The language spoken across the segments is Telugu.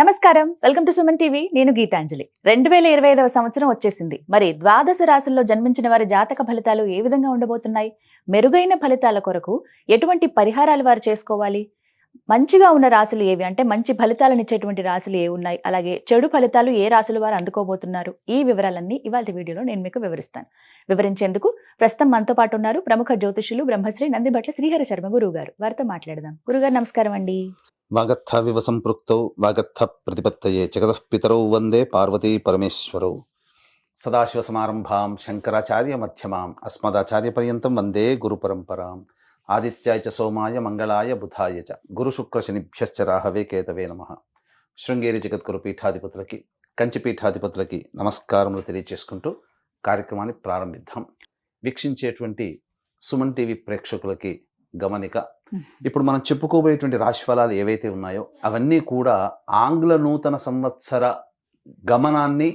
నమస్కారం, వెల్కమ్ టు సుమన్ టీవీ. నేను గీతాంజలి. 2025వ సంవత్సరం వచ్చేసింది. మరి ద్వాదశ రాశుల్లో జన్మించిన వారి జాతక ఫలితాలు ఏ విధంగా ఉండబోతున్నాయి? మెరుగైన ఫలితాల కొరకు ఎటువంటి పరిహారాలు వారు చేసుకోవాలి? మంచిగా ఉన్న రాశులు ఏవి, అంటే మంచి ఫలితాలను ఇచ్చేటువంటి రాశులు ఏ ఉన్నాయి, అలాగే చెడు ఫలితాలు ఏ రాశుల వారు అందుకోబోతున్నారు? ఈ వివరాలన్నీ ఇవాళ వీడియోలో నేను మీకు వివరిస్తాను. వివరించేందుకు ప్రస్తుతం మనతో పాటు ఉన్నారు ప్రముఖ జ్యోతిషులు బ్రహ్మశ్రీ నందిభట్ల శ్రీహరి శర్మ గురువు గారు. వారితో మాట్లాడదాం. గురుగారు నమస్కారం అండి. వాగర్థ వివ సంపృక్తౌ వాగర్థ ప్రతిపత్తయే జగతః పితరౌ వందే పార్వతీ పరమేశ్వరౌ. సదాశివ సమారంభాం శంకరాచార్య మధ్యమాం అస్మదాచార్య పర్యంతం వందే గురు పరంపరాం. ఆదిత్యాయ చ సోమాయ మంగళాయ బుధాయ చ గురు శుక్ర శనిభ్యశ్చ రాహవే కేతవే నమః. శృంగేరి జగద్గురు పీఠాధిపతులకి, కంచి పీఠాధిపతులకి నమస్కారములు తెలియచేసుకుంటూ కార్యక్రమాన్ని ప్రారంభిద్దాం. వీక్షించేటువంటి సుమన్ టీవీ ప్రేక్షకులకి గమనిక, ఇప్పుడు మనం చెప్పుకోబోయేటువంటి రాశి ఫలాలు ఏవైతే ఉన్నాయో అవన్నీ కూడా ఆంగ్ల నూతన సంవత్సర గమనాన్ని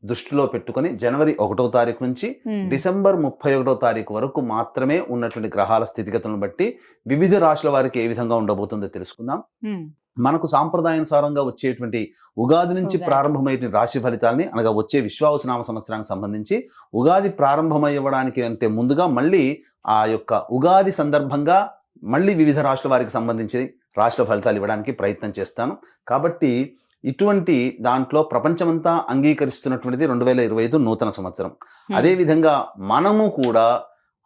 దృష్టిలో పెట్టుకొని జనవరి 1వ తారీఖు నుంచి డిసెంబర్ 31వ తారీఖు వరకు మాత్రమే ఉన్నటువంటి గ్రహాల స్థితిగతులను బట్టి వివిధ రాశుల వారికి ఏ విధంగా ఉండబోతుందో తెలుసుకుందాం. మనకు సాంప్రదాయానుసారంగా వచ్చేటువంటి ఉగాది నుంచి ప్రారంభమయ్యే రాశి ఫలితాలని, అనగా వచ్చే విశ్వావసునామ సంవత్సరానికి సంబంధించి ఉగాది ప్రారంభమయ్యడానికి అంటే ముందుగా మళ్ళీ ఆ యొక్క ఉగాది సందర్భంగా మళ్ళీ వివిధ రాష్ట్రాల వారికి సంబంధించి రాష్ట్ర ఫలితాలు ఇవ్వడానికి ప్రయత్నం చేస్తాను. కాబట్టి ఇటువంటి దాంట్లో ప్రపంచమంతా అంగీకరిస్తున్నటువంటిది 2025 నూతన సంవత్సరం. అదేవిధంగా మనము కూడా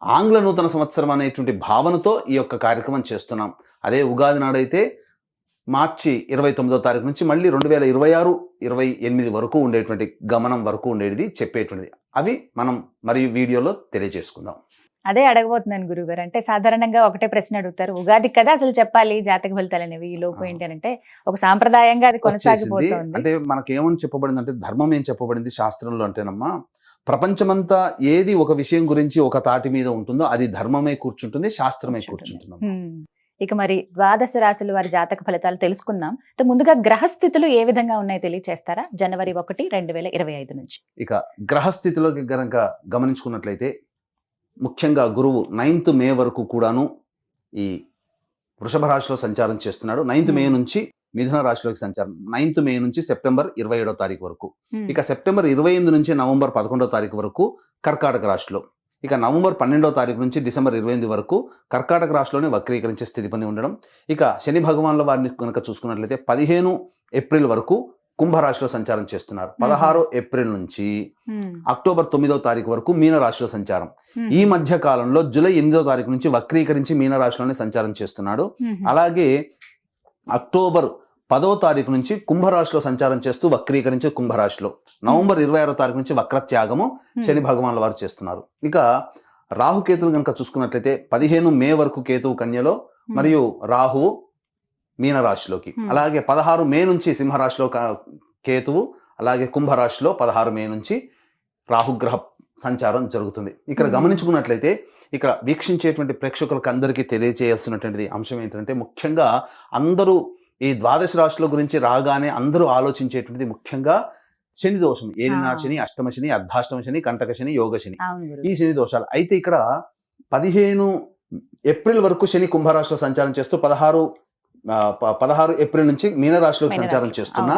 ఆంగ్ల నూతన సంవత్సరం అనేటువంటి భావనతో ఈ యొక్క కార్యక్రమం చేస్తున్నాం. అదే ఉగాది నాడైతే మార్చి 29వ తారీఖు నుంచి మళ్ళీ 2026, 28 వరకు ఉండేటువంటి గమనం వరకు ఉండేది చెప్పేటువంటిది. అవి మనం మరియు వీడియోలో తెలియజేసుకుందాం. అదే అడగబోతున్నాను గురుగారు. అంటే సాధారణంగా ఒకటే ప్రశ్న అడుగుతారు, ఉగాది కదా అసలు చెప్పాలి జాతక ఫలితాలు అనేవి, ఈ లోపు ఏంటి అంటే ఒక సాంప్రదాయంగా అది కొనసాగిపోతుంది. అంటే మనకేమని చెప్పబడింది అంటే, ధర్మం ఏం చెప్పబడింది శాస్త్రంలో అంటేనమ్మా, ప్రపంచమంతా ఏది ఒక విషయం గురించి ఒక తాటి మీద ఉంటుందో అది ధర్మమే కూర్చుంటుంది, శాస్త్రమే కూర్చుంటుంది. ఇక మరి ద్వాదశ రాశుల వారి జాతక ఫలితాలు తెలుసుకుందాం. ముందుగా గ్రహస్థితులు ఏ విధంగా ఉన్నాయో తెలియచేస్తారా? జనవరి 1, 2025 నుంచి. ఇక గ్రహస్థితిలోకి గనక గమనించుకున్నట్లయితే ముఖ్యంగా గురువు 9th మే వరకు కూడాను ఈ వృషభ రాశిలో సంచారం చేస్తున్నాడు. 9th మే నుంచి మిథున రాశిలోకి సంచారం, 9th మే నుంచి సెప్టెంబర్ 27వ తారీఖు వరకు. ఇక సెప్టెంబర్ 28 నుంచి నవంబర్ 11వ తారీఖు వరకు కర్కాటక రాశిలో. ఇక నవంబర్ 12వ తారీఖు నుంచి డిసెంబర్ 28 వరకు కర్కాటక రాశిలోనే వక్రీకరించే స్థితి పొంది ఉండడం. ఇక శని భగవాన్ల వారిని కనుక చూసుకున్నట్లయితే 15 ఏప్రిల్ వరకు కుంభరాశిలో సంచారం చేస్తున్నారు. 16 ఏప్రిల్ నుంచి అక్టోబర్ 9వ తారీఖు వరకు మీనరాశిలో సంచారం. ఈ మధ్య కాలంలో జూలై 8వ తారీఖు నుంచి వక్రీకరించి మీనరాశిలోనే సంచారం చేస్తున్నాడు. అలాగే అక్టోబర్ 10వ తారీఖు నుంచి కుంభరాశిలో సంచారం చేస్తూ వక్రీకరించి కుంభరాశిలో. నవంబర్ 26వ తారీఖు నుంచి వక్రత్యాగము శని భగవాన్ల వారు చేస్తున్నారు. ఇక రాహుకేతులు కనుక చూసుకున్నట్లయితే 15 మే వరకు కేతువు కన్యలో మరియు రాహువు మీనరాశిలోకి. అలాగే 16 మే నుంచి సింహరాశిలో కేతువు, అలాగే కుంభరాశిలో 16 మే నుంచి రాహుగ్రహ సంచారం జరుగుతుంది. ఇక్కడ గమనించుకున్నట్లయితే ఇక్కడ వీక్షించేటువంటి ప్రేక్షకులకు అందరికీ తెలియజేయాల్సినటువంటి అంశం ఏంటంటే, ముఖ్యంగా అందరూ ఈ ద్వాదశ రాశుల గురించి రాగానే అందరూ ఆలోచించేటువంటిది ముఖ్యంగా శని దోషం, ఏలినాడు శని, అష్టమ శని, అర్ధాష్టమ శని, కంటక శని, యోగ శని, ఈ శని దోషాలు. అయితే ఇక్కడ 15 ఏప్రిల్ వరకు శని కుంభరాశిలో సంచారం చేస్తూ 16 ఏప్రిల్ నుంచి మీనరాశిలోకి సంచారం చేస్తున్నా,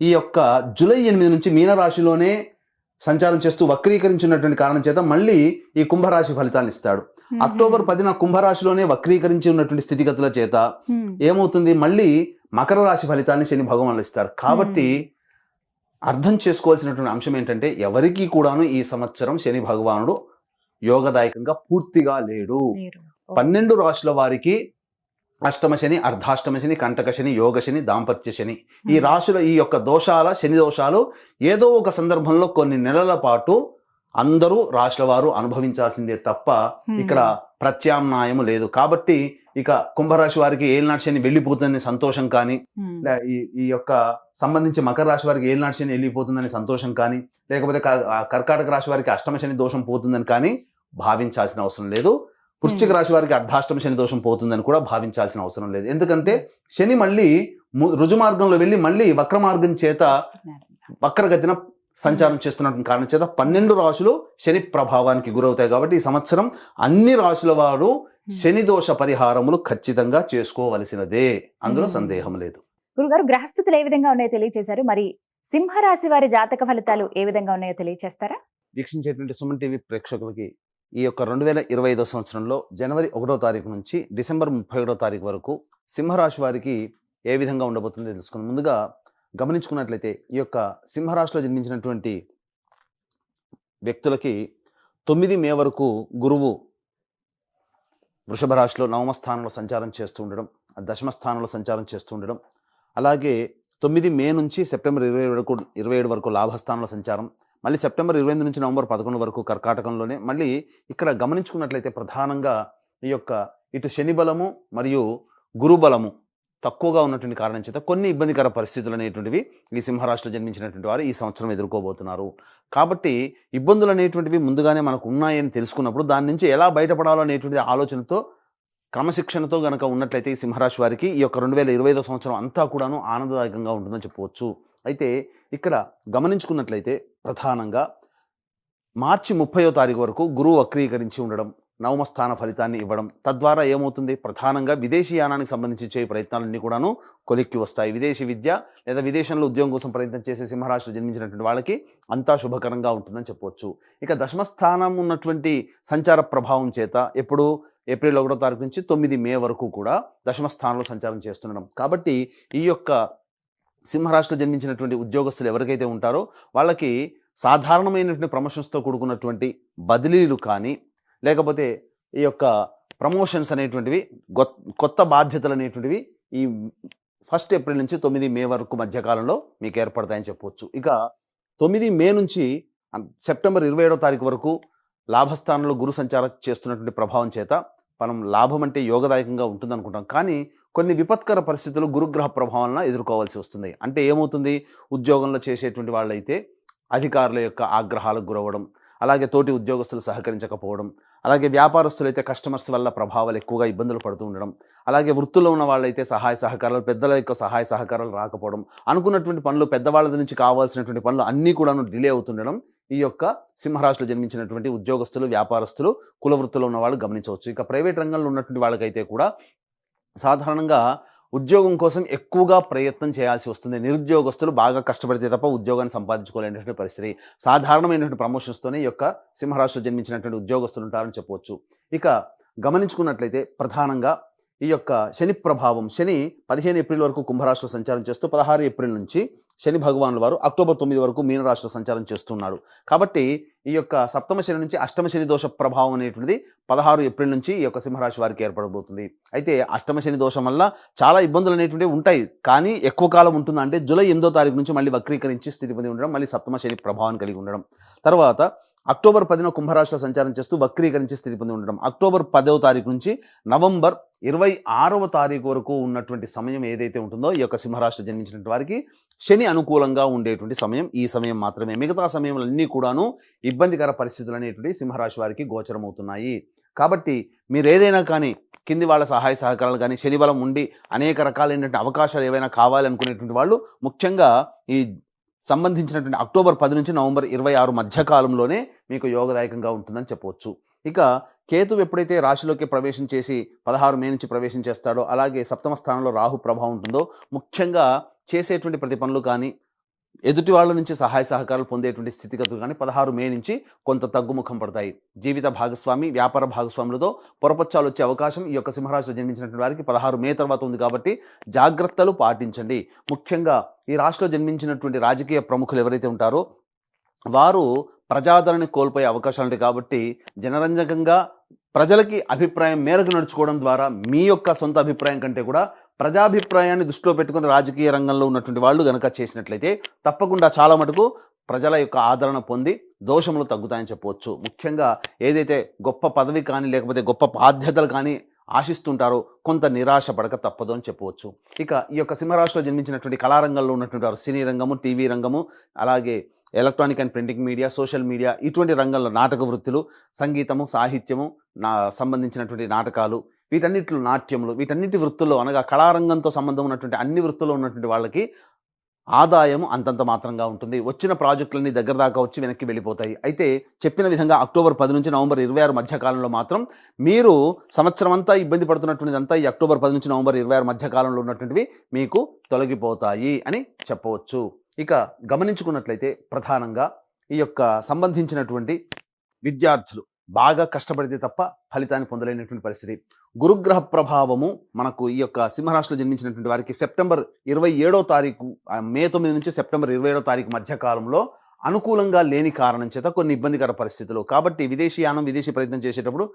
ఈ యొక్క జూలై 8 నుంచి మీనరాశిలోనే సంచారం చేస్తూ వక్రీకరించినటువంటి కారణం చేత మళ్ళీ ఈ కుంభరాశి ఫలితాన్ని ఇస్తాడు. అక్టోబర్ 10న కుంభరాశిలోనే వక్రీకరించి ఉన్నటువంటి స్థితిగతుల చేత ఏమవుతుంది, మళ్ళీ మకర రాశి ఫలితాన్ని శని భగవానులు ఇస్తారు. కాబట్టి అర్థం చేసుకోవాల్సినటువంటి అంశం ఏంటంటే, ఎవరికి కూడాను ఈ సంవత్సరం శని భగవానుడు యోగదాయకంగా పూర్తిగా లేడు. 12 రాశుల వారికి అష్టమ శని, అర్ధాష్టమ శని, కంటక శని, యోగ శని, దాంపత్య శని, ఈ రాశుల ఈ యొక్క దోషాల, శని దోషాలు ఏదో ఒక సందర్భంలో కొన్ని నెలల పాటు అందరూ రాశుల వారు అనుభవించాల్సిందే తప్ప ఇక్కడ ప్రత్యామ్నాయము లేదు. కాబట్టి ఇక కుంభరాశి వారికి ఏలినాటి శని వెళ్ళిపోతుందని సంతోషం కానీ, ఈ యొక్క సంబంధించి మకర రాశి వారికి ఏలినాటి శని వెళ్ళిపోతుందని సంతోషం కానీ, లేకపోతే కర్కాటక రాశి వారికి అష్టమ శని దోషం పోతుందని కానీ భావించాల్సిన అవసరం లేదు. వృశ్చిక రాశి వారికి అర్ధాష్టమ శని దోషం పోతుందని కూడా భావించాల్సిన అవసరం లేదు. ఎందుకంటే శని మళ్ళీ రుజుమార్గంలో వెళ్ళి మళ్ళీ వక్ర మార్గం చేత వక్రగతిన సంచారం చేస్తున్నటువంటి కారణం చేత 12 రాశులు శని ప్రభావానికి గురవుతాయి. కాబట్టి ఈ సంవత్సరం అన్ని రాశుల వారు శని దోష పరిహారములు ఖచ్చితంగా చేసుకోవలసినదే, అందులో సందేహం లేదు. గురుగారు, గ్రహస్థితులు ఏ విధంగా ఉన్నాయో తెలియజేశారు. మరి సింహరాశి వారి జాతక ఫలితాలు ఏ విధంగా ఉన్నాయో తెలియజేస్తారా? వీక్షించేటువంటి సుమన్ టీవీ ప్రేక్షకులకి ఈ యొక్క 2025 సంవత్సరంలో జనవరి 1వ తారీఖు నుంచి డిసెంబర్ 31వ తారీఖు వరకు సింహరాశి వారికి ఏ విధంగా ఉండబోతుందో తెలుసుకుందాం. ముందుగా గమనించుకున్నట్లయితే ఈ యొక్క సింహరాశిలో జన్మించినటువంటి వ్యక్తులకి 9 మే వరకు గురువు వృషభ రాశిలో నవమ స్థానంలో సంచారం చేస్తూ ఉండడం, దశమ స్థానంలో సంచారం చేస్తూ ఉండడం, అలాగే 9 మే నుంచి సెప్టెంబర్ 27 వరకు లాభస్థానంలో సంచారం, మళ్ళీ సెప్టెంబర్ 28 నుంచి నవంబర్ 11 వరకు కర్కాటకంలోనే. మళ్ళీ ఇక్కడ గమనించుకున్నట్లయితే ప్రధానంగా ఈ యొక్క ఇటు శని బలము మరియు గురు బలము తక్కువగా ఉన్నటువంటి కారణం చేత కొన్ని ఇబ్బందికర పరిస్థితులు అనేటువంటివి ఈ సింహరాశిలో జన్మించినటువంటి వారు ఈ సంవత్సరం ఎదుర్కోబోతున్నారు. కాబట్టి ఇబ్బందులు అనేటువంటివి ముందుగానే మనకు ఉన్నాయని తెలుసుకున్నప్పుడు దాని నుంచి ఎలా బయటపడాలో అనేటువంటి ఆలోచనతో క్రమశిక్షణతో గనక ఉన్నట్లయితే ఈ సింహరాశి వారికి ఈ యొక్క 2025 సంవత్సరం అంతా కూడాను ఆనందదాయకంగా ఉంటుందని చెప్పవచ్చు. అయితే ఇక్కడ గమనించుకున్నట్లయితే ప్రధానంగా మార్చి 30వ తారీఖు వరకు గురువు వక్రీకరించి ఉండడం, నవమ స్థాన ఫలితాన్ని ఇవ్వడం, తద్వారా ఏమవుతుంది, ప్రధానంగా విదేశీ యానానికి సంబంధించి చేయ ప్రయత్నాలన్నీ కూడాను కొలిక్కి వస్తాయి. విదేశీ విద్య లేదా విదేశంలో ఉద్యోగం కోసం ప్రయత్నం చేసే సింహరాశిలో జన్మించినటువంటి వాళ్ళకి అంతా శుభకరంగా ఉంటుందని చెప్పవచ్చు. ఇక దశమస్థానం ఉన్నటువంటి సంచార ప్రభావం చేత ఎప్పుడు ఏప్రిల్ 1వ తారీఖు నుంచి 9 మే వరకు కూడా దశమస్థానంలో సంచారం చేస్తుండడం. కాబట్టి ఈ యొక్క సింహరాశిలో జన్మించినటువంటి ఉద్యోగస్తులు ఎవరికైతే ఉంటారో వాళ్ళకి సాధారణమైనటువంటి ప్రమోషన్స్తో కూడుకున్నటువంటి బదిలీలు కానీ, లేకపోతే ఈ యొక్క ప్రమోషన్స్ అనేటువంటివి, కొత్త బాధ్యతలు అనేటువంటివి ఈ 1 ఏప్రిల్ నుంచి 9 మే వరకు మధ్యకాలంలో మీకు ఏర్పడతాయని చెప్పవచ్చు. ఇక 9 మే నుంచి సెప్టెంబర్ 27వ తారీఖు వరకు లాభస్థానంలో గురు సంచారం చేస్తున్నటువంటి ప్రభావం చేత మనం లాభం అంటే యోగదాయకంగా ఉంటుంది అనుకుంటాం. కానీ కొన్ని విపత్కర పరిస్థితులు గురుగ్రహ ప్రభావాలను ఎదుర్కోవాల్సి వస్తుంది. అంటే ఏమవుతుంది, ఉద్యోగంలో చేసేటువంటి వాళ్ళైతే అధికారుల యొక్క ఆగ్రహాలకు గురవడం, అలాగే తోటి ఉద్యోగస్తులు సహకరించకపోవడం, అలాగే వ్యాపారస్తులైతే కస్టమర్స్ వల్ల ప్రభావాలు ఎక్కువగా ఇబ్బందులు పడుతూ ఉండడం, అలాగే వృత్తుల్లో ఉన్న వాళ్ళైతే సహాయ సహకారాలు, పెద్దల యొక్క సహాయ సహకారాలు రాకపోవడం, అనుకున్నటువంటి పనులు, పెద్దవాళ్ళ నుంచి కావాల్సినటువంటి పనులు అన్నీ కూడాను డిలే అవుతుండడం ఈ యొక్క సింహరాశిలో జన్మించినటువంటి ఉద్యోగస్తులు, వ్యాపారస్తులు, కుల వృత్తుల్లో ఉన్న వాళ్ళు గమనించవచ్చు. ఇక ప్రైవేట్ రంగంలో ఉన్నటువంటి వాళ్ళకైతే కూడా సాధారణంగా ఉద్యోగం కోసం ఎక్కువగా ప్రయత్నం చేయాల్సి వస్తుంది. నిరుద్యోగస్తులు బాగా కష్టపడితే తప్ప ఉద్యోగాన్ని సంపాదించుకోలేనటువంటి పరిస్థితి. సాధారణమైనటువంటి ప్రమోషన్స్తోనే ఈ యొక్క సింహరాశిలో జన్మించినటువంటి ఉద్యోగస్తులు ఉంటారని చెప్పవచ్చు. ఇక గమనించుకున్నట్లయితే ప్రధానంగా ఈ యొక్క శని ప్రభావం, శని 15 ఏప్రిల్ వరకు కుంభరాశిలో సంచారం చేస్తూ 16 ఏప్రిల్ నుంచి శని భగవానుల వారు అక్టోబర్ 9 వరకు మీనరాశిలో సంచారం చేస్తున్నాడు. కాబట్టి ఈ యొక్క సప్తమ శని నుంచి అష్టమ శని దోష ప్రభావం అనేటువంటిది 16 ఏప్రిల్ నుంచి ఈ యొక్క సింహరాశి వారికి ఏర్పడబోతుంది. అయితే అష్టమ శని దోషం వల్ల చాలా ఇబ్బందులు అనేటువంటివి ఉంటాయి, కానీ ఎక్కువ కాలం ఉంటుంది. అంటే జూలై 8వ తారీఖు నుంచి మళ్ళీ వక్రీకరించి స్థితి పొంది ఉండడం, మళ్ళీ సప్తమ శని ప్రభావాన్ని కలిగి ఉండడం, తర్వాత అక్టోబర్ 10న కుంభరాశిలో సంచారం చేస్తూ వక్రీకరించి స్థితి పొంది ఉండడం, అక్టోబర్ 10వ తారీఖు నుంచి నవంబర్ 26వ తారీఖు వరకు ఉన్నటువంటి సమయం ఏదైతే ఉంటుందో ఈ యొక్క సింహరాశిలో జన్మించినటువంటి వారికి శని అనుకూలంగా ఉండేటువంటి సమయం ఈ సమయం మాత్రమే. మిగతా సమయంలన్నీ కూడాను ఇబ్బందికర పరిస్థితులు అనేటువంటి సింహరాశి వారికి గోచరమవుతున్నాయి. కాబట్టి మీరు ఏదైనా కానీ కింది వాళ్ళ సహాయ సహకారాలు కానీ, శని బలం ఉండి అనేక రకాలైనటువంటి అవకాశాలు ఏవైనా కావాలనుకునేటువంటి వాళ్ళు ముఖ్యంగా ఈ సంబంధించినటువంటి అక్టోబర్ 10 నుంచి నవంబర్ 26 మధ్యకాలంలోనే మీకు యోగదాయకంగా ఉంటుందని చెప్పవచ్చు. ఇక కేతువు ఎప్పుడైతే రాశిలోకి ప్రవేశం చేసి 16 మే నుంచి ప్రవేశం చేస్తాడో, అలాగే సప్తమ స్థానంలో రాహు ప్రభావం ఉంటుందో, ముఖ్యంగా చేసేటువంటి ప్రతి పనులు కానీ, ఎదుటి వాళ్ళ నుంచి సహాయ సహకారాలు పొందేటువంటి స్థితిగతులు కానీ 16 మే నుంచి కొంత తగ్గుముఖం పడతాయి. జీవిత భాగస్వామి, వ్యాపార భాగస్వాములతో పొరపచ్చాలు వచ్చే అవకాశం ఈ యొక్క సింహరాశిలో జన్మించినటువంటి వారికి 16 మే తర్వాత ఉంది. కాబట్టి జాగ్రత్తలు పాటించండి. ముఖ్యంగా ఈ రాశిలో జన్మించినటువంటి రాజకీయ ప్రముఖులు ఎవరైతే ఉంటారో వారు ప్రజాదరణని కోల్పోయే అవకాశాలు ఉంటాయి. కాబట్టి జనరంజకంగా ప్రజలకి అభిప్రాయం మేరకు నడుచుకోవడం ద్వారా మీ యొక్క సొంత అభిప్రాయం కంటే కూడా ప్రజాభిప్రాయాన్ని దృష్టిలో పెట్టుకుని రాజకీయ రంగంలో ఉన్నటువంటి వాళ్ళు గనక చేసినట్లయితే తప్పకుండా చాలా మటుకు ప్రజల యొక్క ఆదరణ పొంది దోషములు తగ్గుతాయని చెప్పవచ్చు. ముఖ్యంగా ఏదైతే గొప్ప పదవి కానీ, లేకపోతే గొప్ప బాధ్యతలు కానీ ఆశిస్తుంటారో కొంత నిరాశ పడక తప్పదు అని చెప్పవచ్చు. ఇక ఈ యొక్క సింహరాశిలో జన్మించినటువంటి కళారంగంలో ఉన్నటువంటి వారు సినీ రంగము, టీవీ రంగము, అలాగే electronic and printing media, social media, ఇటువంటి రంగంలో నాటక వృత్తులు, సంగీతము, సాహిత్యము, సంబంధించినటువంటి నాటకాలు, వీటన్నిటిలో నాట్యములు, వీటన్నిటి వృత్తుల్లో అనగా కళారంగంతో సంబంధం ఉన్నటువంటి అన్ని వృత్తుల్లో ఉన్నటువంటి వాళ్ళకి ఆదాయం అంతంత మాత్రంగా ఉంటుంది. వచ్చిన ప్రాజెక్టులన్నీ దగ్గర దాకా వచ్చి వెనక్కి వెళ్ళిపోతాయి. అయితే చెప్పిన విధంగా అక్టోబర్ 10 నుంచి నవంబర్ 26 మధ్య కాలంలో మాత్రం మీరు సంవత్సరం అంతా ఇబ్బంది పడుతున్నటువంటిదంతా ఈ అక్టోబర్ 10 నుంచి నవంబర్ 26 మధ్య కాలంలో ఉన్నటువంటివి మీకు తొలగిపోతాయి అని చెప్పవచ్చు. ఇక గమనించుకున్నట్లయితే ప్రధానంగా ఈ యొక్క సంబంధించినటువంటి విద్యార్థులు బాగా కష్టపడితే తప్ప ఫలితాన్ని పొందలేనటువంటి పరిస్థితి. గురుగ్రహ ప్రభావము మనకు ఈ యొక్క సింహరాశిలో జన్మించినటువంటి వారికి సెప్టెంబర్ 27వ తారీఖు మే 9 నుంచి సెప్టెంబర్ 27వ తారీఖు మధ్య కాలంలో అనుకూలంగా లేని కారణం చేత కొన్ని ఇబ్బందికర పరిస్థితులు. కాబట్టి విదేశీయానం విదేశీ ప్రయత్నం చేసేటప్పుడు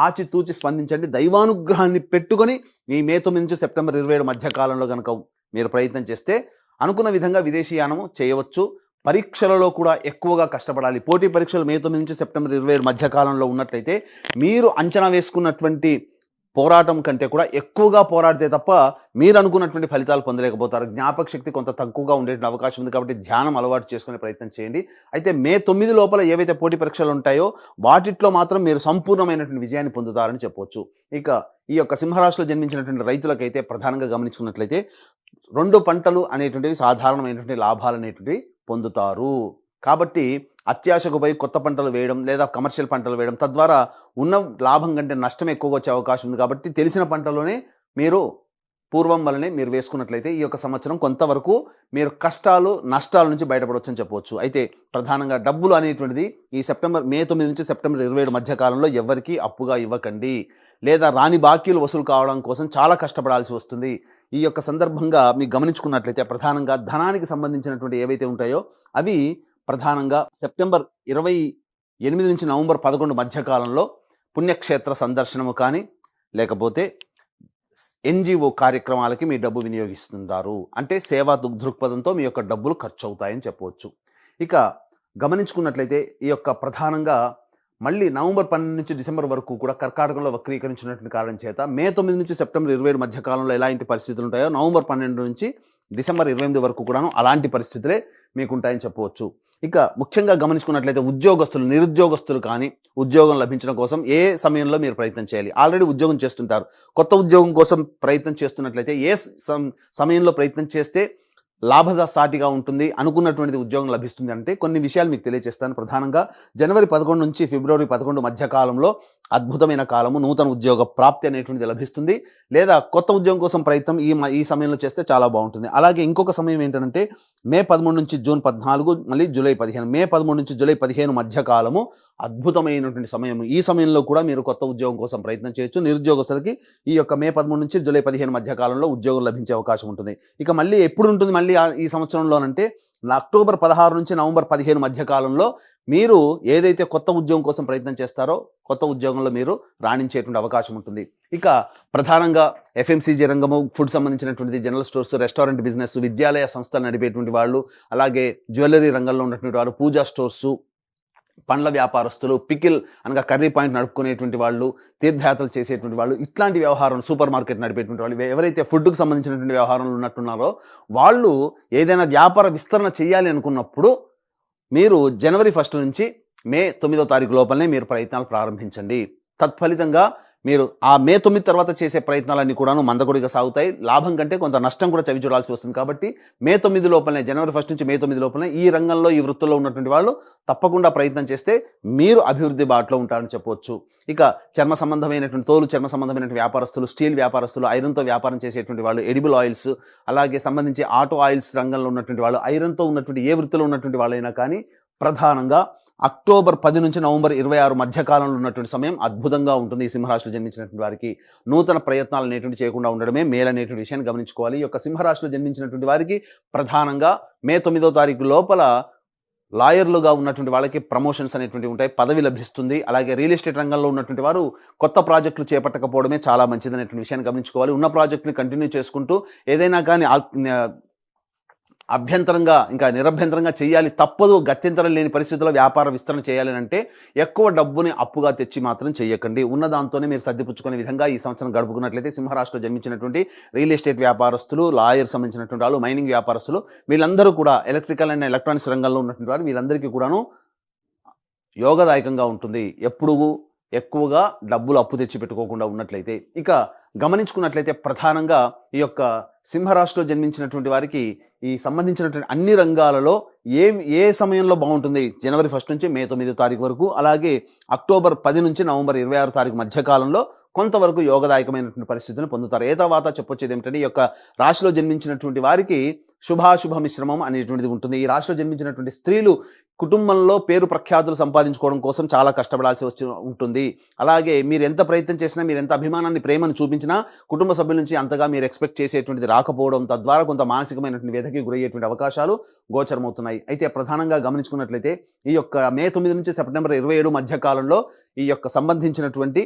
ఆచితూచి స్పందించండి. దైవానుగ్రహాన్ని పెట్టుకొని ఈ మే 9 నుంచి సెప్టెంబర్ 27 మధ్య కాలంలో కనుక మీరు ప్రయత్నం చేస్తే అనుకున్న విధంగా విదేశీయానము చేయవచ్చు. పరీక్షలలో కూడా ఎక్కువగా కష్టపడాలి. పోటీ పరీక్షలు మే 9 నుంచి సెప్టెంబర్ 27 మధ్య కాలంలో ఉన్నట్లయితే మీరు అంచనా వేసుకున్నటువంటి పోరాటం కంటే కూడా ఎక్కువగా పోరాడితే తప్ప మీరు అనుకున్నటువంటి ఫలితాలు పొందలేకపోతారు. జ్ఞాపక శక్తి కొంత తక్కువగా ఉండే అవకాశం ఉంది. కాబట్టి ధ్యానం అలవాటు చేసుకునే ప్రయత్నం చేయండి. అయితే మే 9 లోపల ఏవైతే పోటీ పరీక్షలు ఉంటాయో వాటిట్లో మాత్రం మీరు సంపూర్ణమైనటువంటి విజయాన్ని పొందుతారని చెప్పవచ్చు. ఇక ఈ యొక్క సింహరాశిలో జన్మించినటువంటి రైతులకైతే ప్రధానంగా గమనించుకున్నట్లయితే 2 పంటలు అనేటువంటివి సాధారణమైనటువంటి లాభాలు అనేటువంటివి పొందుతారు. కాబట్టి అత్యాశకు పోయి కొత్త పంటలు వేయడం లేదా కమర్షియల్ పంటలు వేయడం తద్వారా ఉన్న లాభం కంటే నష్టం ఎక్కువగా వచ్చే అవకాశం ఉంది. కాబట్టి తెలిసిన పంటలోనే మీరు పూర్వం వలనే మీరు వేసుకున్నట్లయితే ఈ యొక్క సంవత్సరం కొంతవరకు మీరు కష్టాలు నష్టాల నుంచి బయటపడవచ్చు అని చెప్పవచ్చు. అయితే ప్రధానంగా డబ్బులు అనేటువంటిది ఈ మే 9 నుంచి సెప్టెంబర్ 27 మధ్య కాలంలో ఎవరికి అప్పుగా ఇవ్వకండి. లేదా రాని బాకీలు వసూలు కావడం కోసం చాలా కష్టపడాల్సి వస్తుంది. ఈ యొక్క సందర్భంగా మీకు గమనించుకున్నట్లయితే ప్రధానంగా ధనానికి సంబంధించినటువంటి ఏవైతే ఉంటాయో అవి ప్రధానంగా సెప్టెంబర్ 28 నుంచి నవంబర్ 11 మధ్య కాలంలో పుణ్యక్షేత్ర సందర్శనము కానీ లేకపోతే ఎన్జిఓ కార్యక్రమాలకి మీ డబ్బు వినియోగిస్తున్నారు. అంటే సేవా దృక్పథంతో మీ యొక్క డబ్బులు ఖర్చు అవుతాయని చెప్పవచ్చు. ఇక గమనించుకున్నట్లయితే ఈ యొక్క ప్రధానంగా మళ్ళీ నవంబర్ 12 నుంచి డిసెంబర్ వరకు కూడా కర్కాటకంలో వక్రీకరించినటువంటి కారణం చేత మే 9 నుంచి సెప్టెంబర్ 27 మధ్య కాలంలో ఎలాంటి పరిస్థితులు ఉంటాయో నవంబర్ 12 నుంచి డిసెంబర్ 28 వరకు కూడాను అలాంటి పరిస్థితులే మీకు ఉంటాయని చెప్పవచ్చు. ఇక ముఖ్యంగా గమనించుకున్నట్లయితే ఉద్యోగస్తులు నిరుద్యోగస్తులు కానీ ఉద్యోగం లభించడం కోసం ఏ సమయంలో మీరు ప్రయత్నం చేయాలి. ఆల్రెడీ ఉద్యోగం చేస్తుంటారు, కొత్త ఉద్యోగం కోసం ప్రయత్నం చేస్తున్నట్లయితే ఏ సమయంలో ప్రయత్నం చేస్తే లాభసాటిగా ఉంటుంది అనుకున్నటువంటిది ఉద్యోగం లభిస్తుంది అంటే కొన్ని విషయాలు మీకు తెలియజేస్తాను. ప్రధానంగా జనవరి 11 నుంచి ఫిబ్రవరి 11 మధ్య కాలంలో అద్భుతమైన కాలము, నూతన ఉద్యోగ ప్రాప్తి అనేటువంటిది లభిస్తుంది. లేదా కొత్త ఉద్యోగం కోసం ప్రయత్నం ఈ సమయంలో చేస్తే చాలా బాగుంటుంది. అలాగే ఇంకొక సమయం ఏంటంటే మే 13 నుంచి జూన్ 14 మళ్ళీ జూలై 15, మే 13 నుంచి జూలై 15 మధ్య కాలము అద్భుతమైనటువంటి సమయం. ఈ సమయంలో కూడా మీరు కొత్త ఉద్యోగం కోసం ప్రయత్నం చేయొచ్చు. నిరుద్యోగస్తులకి ఈ యొక్క మే 13 నుంచి జూలై 15 మధ్య కాలంలో ఉద్యోగం లభించే అవకాశం ఉంటుంది. ఇక మళ్ళీ ఎప్పుడు ఉంటుంది మళ్ళీ ఈ సంవత్సరంలోనంటే అక్టోబర్ 16 నుంచి నవంబర్ 15 మధ్య కాలంలో మీరు ఏదైతే కొత్త ఉద్యోగం కోసం ప్రయత్నం చేస్తారో కొత్త ఉద్యోగంలో మీరు రాణించేటువంటి అవకాశం ఉంటుంది. ఇక ప్రధానంగా ఎఫ్ఎంసీజీ రంగము, ఫుడ్ సంబంధించినటువంటిది, జనరల్ స్టోర్స్, రెస్టారెంట్ బిజినెస్, విద్యాలయ సంస్థలు నడిపేటువంటి వాళ్ళు, అలాగే జ్యువెలరీ రంగంలో ఉన్నటువంటి వారు, పూజా స్టోర్సు, పండ్ల వ్యాపారస్తులు, పికిల్ అనగా కర్రీ పాయింట్ నడుపుకునేటువంటి వాళ్ళు, తీర్థయాత్రలు చేసేటువంటి వాళ్ళు, ఇట్లాంటి వ్యవహారం సూపర్ మార్కెట్ నడిపేటువంటి వాళ్ళు, ఎవరైతే ఫుడ్కు సంబంధించినటువంటి వ్యవహారంలో ఉన్నట్టున్నారో వాళ్ళు ఏదైనా వ్యాపార విస్తరణ చేయాలి అనుకున్నప్పుడు మీరు జనవరి 1 నుంచి మే 9వ తారీఖు లోపలనే మీరు ప్రయత్నాలు ప్రారంభించండి. తత్ఫలితంగా మీరు ఆ మే 9 తర్వాత చేసే ప్రయత్నాలన్నీ కూడాను మందకొడిగా సాగుతాయి. లాభం కంటే కొంత నష్టం కూడా చవి చూడాల్సి వస్తుంది. కాబట్టి మే 9 లోపలనే, జనవరి 1 నుంచి మే 9 లోపలనే ఈ రంగంలో ఈ వృత్తుల్లో ఉన్నటువంటి వాళ్ళు తప్పకుండా ప్రయత్నం చేస్తే మీరు అభివృద్ధి బాటలో ఉంటారని చెప్పవచ్చు. ఇక చర్మ సంబంధమైనటువంటి చర్మ సంబంధమైనటువంటి వ్యాపారస్తులు, స్టీల్ వ్యాపారస్తులు, ఐరన్తో వ్యాపారం చేసేటువంటి వాళ్ళు, ఎడిబుల్ ఆయిల్స్, అలాగే సంబంధించి ఆటో ఆయిల్స్ రంగంలో ఉన్నటువంటి వాళ్ళు, ఐరన్తో ఉన్నటువంటి ఏ వృత్తిలో ఉన్నటువంటి వాళ్ళైనా కానీ ప్రధానంగా అక్టోబర్ 10 నుంచి నవంబర్ 26 మధ్య కాలంలో ఉన్నటువంటి సమయం అద్భుతంగా ఉంటుంది. ఈ సింహరాశిలో జన్మించినటువంటి వారికి నూతన ప్రయత్నాలు అనేటువంటి చేయకుండా ఉండడమే మేలు అనేటువంటి విషయాన్ని గమనించుకోవాలి. ఈ యొక్క సింహరాశిలో జన్మించినటువంటి వారికి ప్రధానంగా మే 9వ తారీఖు లోపల లాయర్లుగా ఉన్నటువంటి వాళ్ళకి ప్రమోషన్స్ అనేటువంటివి ఉంటాయి, పదవి లభిస్తుంది. అలాగే రియల్ ఎస్టేట్ రంగంలో ఉన్నటువంటి వారు కొత్త ప్రాజెక్టులు చేపట్టకపోవడమే చాలా మంచిదనేటువంటి విషయాన్ని గమనించుకోవాలి. ఉన్న ప్రాజెక్టుని కంటిన్యూ చేసుకుంటూ ఏదైనా కానీ అభ్యంతరంగా ఇంకా నిరభ్యంతరంగా చేయాలి, తప్పదు, గత్యంతరం లేని పరిస్థితుల్లో వ్యాపార విస్తరణ చేయాలి అంటే ఎక్కువ డబ్బుని అప్పుగా తెచ్చి మాత్రం చేయకండి. ఉన్న దాంతోనే మీరు సర్దిపుచ్చుకునే విధంగా ఈ సంవత్సరం గడుపుకున్నట్లయితే సింహరాశిలో జన్మించినటువంటి రియల్ ఎస్టేట్ వ్యాపారస్తులు, లాయర్ సంబంధించినటువంటి వాళ్ళు, మైనింగ్ వ్యాపారస్తులు, వీళ్ళందరూ కూడా ఎలక్ట్రికల్ అండ్ ఎలక్ట్రానిక్స్ రంగంలో ఉన్నటువంటి వారు వీళ్ళందరికీ కూడాను యోగదాయకంగా ఉంటుంది. ఎప్పుడు ఎక్కువగా డబ్బులు అప్పు తెచ్చి పెట్టుకోకుండా ఉన్నట్లయితే. ఇక గమనించుకున్నట్లయితే ప్రధానంగా ఈ యొక్క సింహరాశిలో జన్మించినటువంటి వారికి ఈ సంబంధించినటువంటి అన్ని రంగాలలో ఏ సమయంలో బాగుంటుంది, జనవరి 1 నుంచి మే 9 తారీఖు వరకు, అలాగే అక్టోబర్ 10 నుంచి నవంబర్ 26 తారీఖు మధ్య కాలంలో కొంతవరకు యోగదాయకమైనటువంటి పరిస్థితులను పొందుతారు. ఏ తర్వాత చెప్పొచ్చేది ఏమిటంటే, ఈ యొక్క రాశిలో జన్మించినటువంటి వారికి శుభాశుభ మిశ్రమం అనేటువంటిది ఉంటుంది. ఈ రాశిలో జన్మించినటువంటి స్త్రీలు కుటుంబంలో పేరు ప్రఖ్యాతులు సంపాదించుకోవడం కోసం చాలా కష్టపడాల్సి ఉంటుంది. అలాగే మీరు ఎంత ప్రయత్నం చేసినా, మీరు ఎంత అభిమానాన్ని, ప్రేమను చూపించినా కుటుంబ సభ్యుల నుంచి అంతగా మీరు ఎక్స్పెక్ట్ చేసేటువంటిది రాకపోవడం, తద్వారా కొంత మానసికమైనటువంటి వ్యధకి గురయ్యేటువంటి అవకాశాలు గోచరమవుతున్నాయి. అయితే ప్రధానంగా గమనించుకున్నట్లయితే ఈ యొక్క మే 9 నుంచి సెప్టెంబర్ 27 మధ్య కాలంలో ఈ యొక్క సంబంధించినటువంటి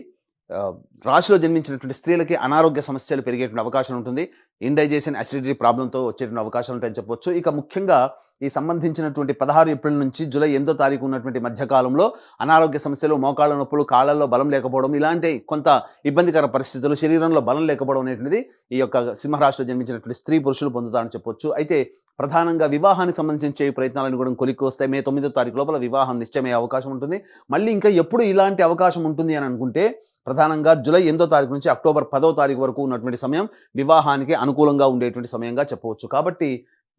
రాశిలో జన్మించినటువంటి స్త్రీలకి అనారోగ్య సమస్యలు పెరిగేటువంటి అవకాశం ఉంటుంది. ఇండైజెషన్, అసిడిటీ ప్రాబ్లంతో వచ్చేటువంటి అవకాశాలు ఉంటాయని చెప్పొచ్చు. ఇక ముఖ్యంగా ఈ సంబంధించినటువంటి 16 ఏప్రిల్ నుంచి జూలై 8 తారీఖు ఉన్నటువంటి మధ్యకాలంలో అనారోగ్య సమస్యలు, మోకాళ్ళ నొప్పులు, కాళ్ళల్లో బలం లేకపోవడం, ఇలాంటి కొంత ఇబ్బందికర పరిస్థితులు, శరీరంలో బలం లేకపోవడం అనేటువంటిది ఈ యొక్క సింహరాశిలో జన్మించినటువంటి స్త్రీ పురుషులు పొందుతారని చెప్పొచ్చు. అయితే ప్రధానంగా వివాహానికి సంబంధించిన చేయ ప్రయత్నాలను కూడా కొలిక్కి వస్తాయి. మే 9 తారీఖు లోపల వివాహం నిశ్చయమయ్యే అవకాశం ఉంటుంది. మళ్ళీ ఇంకా ఎప్పుడు ఇలాంటి అవకాశం ఉంటుంది అని అనుకుంటే, ప్రధానంగా జూలై 8 తారీఖు నుంచి అక్టోబర్ 10 తారీఖు వరకు ఉన్నటువంటి సమయం వివాహానికి అనుకూలంగా ఉండేటువంటి సమయంగా చెప్పవచ్చు. కాబట్టి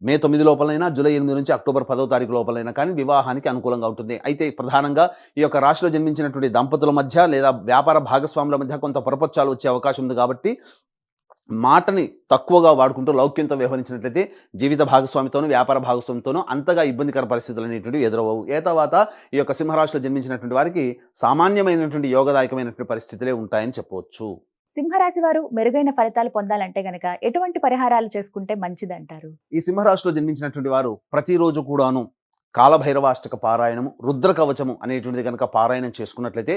మే 9 లోపలైనా, జూలై 8 నుంచి అక్టోబర్ 10 తారీఖు లోపలైనా కానీ వివాహానికి అనుకూలంగా ఉంటుంది. అయితే ప్రధానంగా ఈ యొక్క రాశిలో జన్మించినటువంటి దంపతుల మధ్య లేదా వ్యాపార భాగస్వాముల మధ్య కొంత పొరపచ్చాలు వచ్చే అవకాశం ఉంది. కాబట్టి మాటని తక్కువగా వాడుకుంటూ లౌక్యంతో వ్యవహరించినట్లయితే జీవిత భాగస్వామితోనూ, వ్యాపార భాగస్వామితోనూ అంతగా ఇబ్బందికర పరిస్థితులు అనేటువంటివి ఎదురవవు. ఏ తర్వాత ఈ యొక్క సింహరాశిలో జన్మించినటువంటి వారికి సామాన్యమైనటువంటి యోగదాయకమైనటువంటి పరిస్థితులే ఉంటాయని చెప్పవచ్చు. సింహరాశి వారు మెరుగైన ఫలితాలు పొందాలంటే గనక ఎటువంటి పరిహారాలు చేసుకుంటే మంచిదంటారు? ఈ సింహరాశిలో జన్మించినటువంటి వారు ప్రతిరోజు కూడాను కాలభైరవాష్టక పారాయణము, రుద్ర కవచము అనేటువంటిది కనుక పారాయణం చేసుకున్నట్లయితే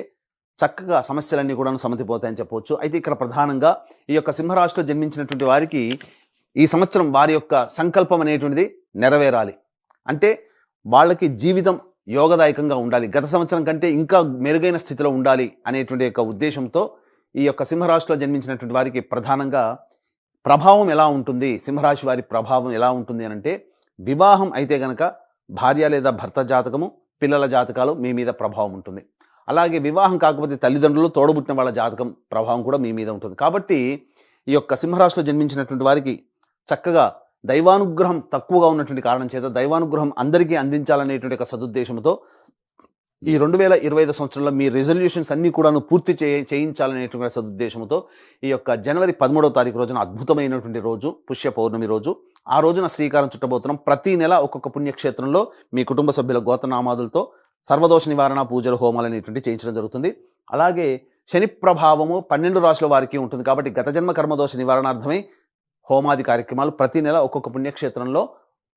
చక్కగా సమస్యలన్నీ కూడా సమతిపోతాయని చెప్పవచ్చు. అయితే ఇక్కడ ప్రధానంగా ఈ యొక్క సింహరాశిలో జన్మించినటువంటి వారికి ఈ సంవత్సరం వారి యొక్క సంకల్పం అనేటువంటిది నెరవేరాలి. అంటే వాళ్ళకి జీవితం యోగదాయకంగా ఉండాలి, గత సంవత్సరం కంటే ఇంకా మెరుగైన స్థితిలో ఉండాలి అనేటువంటి యొక్క ఉద్దేశంతో ఈ యొక్క సింహరాశిలో జన్మించినటువంటి వారికి ప్రధానంగా ప్రభావం ఎలా ఉంటుంది, సింహరాశి వారి ప్రభావం ఎలా ఉంటుంది అని అంటే, వివాహం అయితే గనక భార్య లేదా భర్త జాతకము, పిల్లల జాతకాలు మీ మీద ప్రభావం ఉంటుంది. అలాగే వివాహం కాకపోతే తల్లిదండ్రులు, తోడబుట్టిన వాళ్ళ జాతకం ప్రభావం కూడా మీ మీద ఉంటుంది. కాబట్టి ఈ యొక్క సింహరాశిలో జన్మించినటువంటి వారికి చక్కగా దైవానుగ్రహం తక్కువగా ఉన్నటువంటి కారణం చేత దైవానుగ్రహం అందరికీ అందించాలనేటువంటి ఒక సదుద్దేశంతో ఈ 2025 సంవత్సరంలో మీ రెజల్యూషన్స్ అన్నీ కూడాను పూర్తి చేయించాలనేటువంటి సదుద్దేశంతో ఈ యొక్క జనవరి 13వ తారీఖు రోజున అద్భుతమైనటువంటి రోజు, పుష్య పౌర్ణమి రోజు, ఆ రోజున శ్రీకారం చుట్టబోతున్నాం. ప్రతి నెల ఒక్కొక్క పుణ్యక్షేత్రంలో మీ కుటుంబ సభ్యుల గోత్రనామాదులతో సర్వదోష నివారణ పూజలు, హోమాలు అనేటువంటి చేయించడం జరుగుతుంది. అలాగే శని ప్రభావము 12 రాశుల వారికి ఉంటుంది. కాబట్టి గత జన్మ కర్మదోష నివారణార్థమై హోమాది కార్యక్రమాలు ప్రతి నెల ఒక్కొక్క పుణ్యక్షేత్రంలో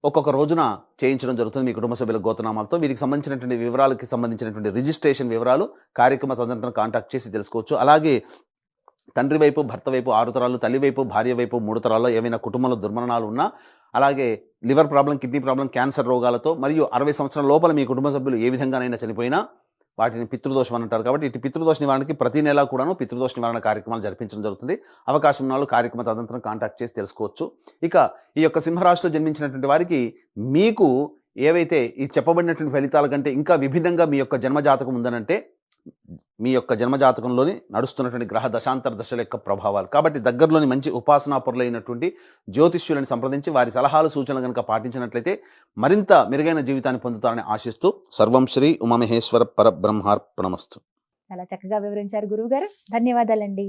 ఒక్కొక్క రోజున చేయించడం జరుగుతుంది మీ కుటుంబ సభ్యుల గోత్రనామాలతో. వీరికి సంబంధించినటువంటి వివరాలకి సంబంధించినటువంటి రిజిస్ట్రేషన్ వివరాలు కార్యక్రమ తదనంతరం కాంటాక్ట్ చేసి తెలుసుకోవచ్చు. అలాగే తండ్రి వైపు, భర్త వైపు 6 తరాలు, తల్లి వైపు, భార్య వైపు 3 తరాల్లో ఏమైనా కుటుంబంలో దుర్మరణాలు ఉన్నా, అలాగే liver problem, kidney problem, cancer రోగాలతో మరియు 60 సంవత్సరాల లోపల మీ కుటుంబ సభ్యులు ఏ విధంగానైనా చనిపోయినా వాటిని పితృదోషం అని అంటారు. కాబట్టి ఇటు పితృదోష నివారణకి ప్రతి నెల కూడాను పితృదోష నివారణ కార్యక్రమాలు జరిపించడం జరుగుతుంది. అవకాశం ఉన్న వాళ్ళు కార్యక్రమ తదనంతరం కాంటాక్ట్ చేసి తెలుసుకోవచ్చు. ఇక ఈ యొక్క సింహరాశిలో జన్మించినటువంటి వారికి మీకు ఏవైతే ఈ చెప్పబడినటువంటి ఫలితాల కంటే ఇంకా విభిన్నంగా మీ యొక్క జన్మజాతకం ఉందనంటే, మీ యొక్క జన్మజాతకంలోని నడుస్తున్నటువంటి గ్రహ దశాంతర దశల యొక్క ప్రభావాలు. కాబట్టి దగ్గరలోని మంచి ఉపాసనాపరులైనటువంటి జ్యోతిష్యులను సంప్రదించి వారి సలహాలు, సూచనలు కనుక పాటించినట్లయితే మరింత మెరుగైన జీవితాన్ని పొందుతారని ఆశిస్తూ సర్వం శ్రీ ఉమామహేశ్వర పరబ్రహ్మార్పణమస్తు. చాలా చక్కగా వివరించారు గురువు గారు. ధన్యవాదాలండి.